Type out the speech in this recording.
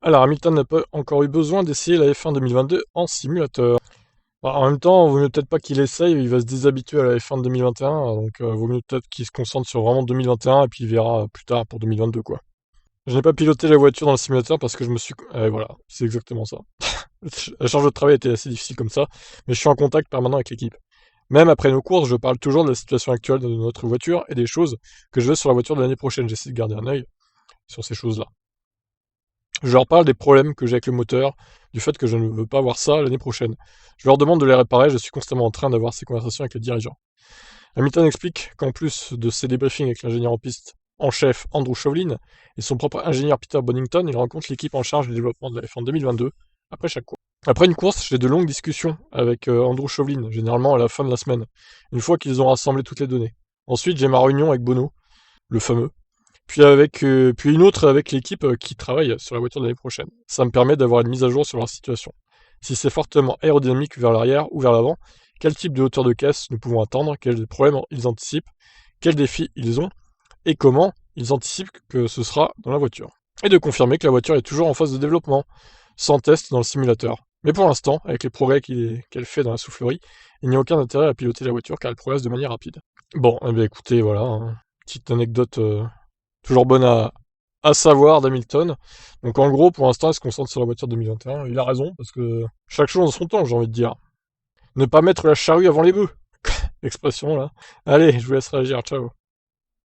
Alors, Hamilton n'a pas encore eu besoin d'essayer la F1 2022 en simulateur. En même temps, vaut mieux peut-être pas qu'il essaye, il va se déshabituer à la F1 de 2021, donc vaut mieux peut-être qu'il se concentre sur vraiment 2021 et puis il verra plus tard pour 2022 quoi. Je n'ai pas piloté la voiture dans le simulateur parce que je me suis... voilà, c'est exactement ça. La charge de travail était assez difficile comme ça, mais je suis en contact permanent avec l'équipe. Même après nos courses, je parle toujours de la situation actuelle de notre voiture et des choses que je veux sur la voiture de l'année prochaine. J'essaie de garder un œil sur ces choses-là. Je leur parle des problèmes que j'ai avec le moteur, du fait que je ne veux pas voir ça l'année prochaine. Je leur demande de les réparer, je suis constamment en train d'avoir ces conversations avec les dirigeants. Hamilton explique qu'en plus de ses débriefings avec l'ingénieur en piste en chef Andrew Shovlin et son propre ingénieur Peter Bonington, il rencontre l'équipe en charge du développement de la F1 2022 après chaque course. Après une course, j'ai de longues discussions avec Andrew Shovlin, généralement à la fin de la semaine, une fois qu'ils ont rassemblé toutes les données. Ensuite, j'ai ma réunion avec Bono, le fameux, puis une autre avec l'équipe qui travaille sur la voiture de l'année prochaine. Ça me permet d'avoir une mise à jour sur leur situation. Si c'est fortement aérodynamique vers l'arrière ou vers l'avant, quel type de hauteur de caisse nous pouvons attendre, quels problèmes ils anticipent, quels défis ils ont, et comment ils anticipent que ce sera dans la voiture. Et de confirmer que la voiture est toujours en phase de développement, sans test dans le simulateur. Mais pour l'instant, avec les progrès qu'elle fait dans la soufflerie, il n'y a aucun intérêt à piloter la voiture car elle progresse de manière rapide. Bon, eh bien écoutez, voilà, hein, petite anecdote toujours bonne à savoir d'Hamilton. Donc en gros, pour l'instant, il se concentre sur la voiture 2021. Il a raison, parce que chaque chose en son temps, j'ai envie de dire. Ne pas mettre la charrue avant les bœufs. Expression là. Allez, je vous laisse réagir, ciao.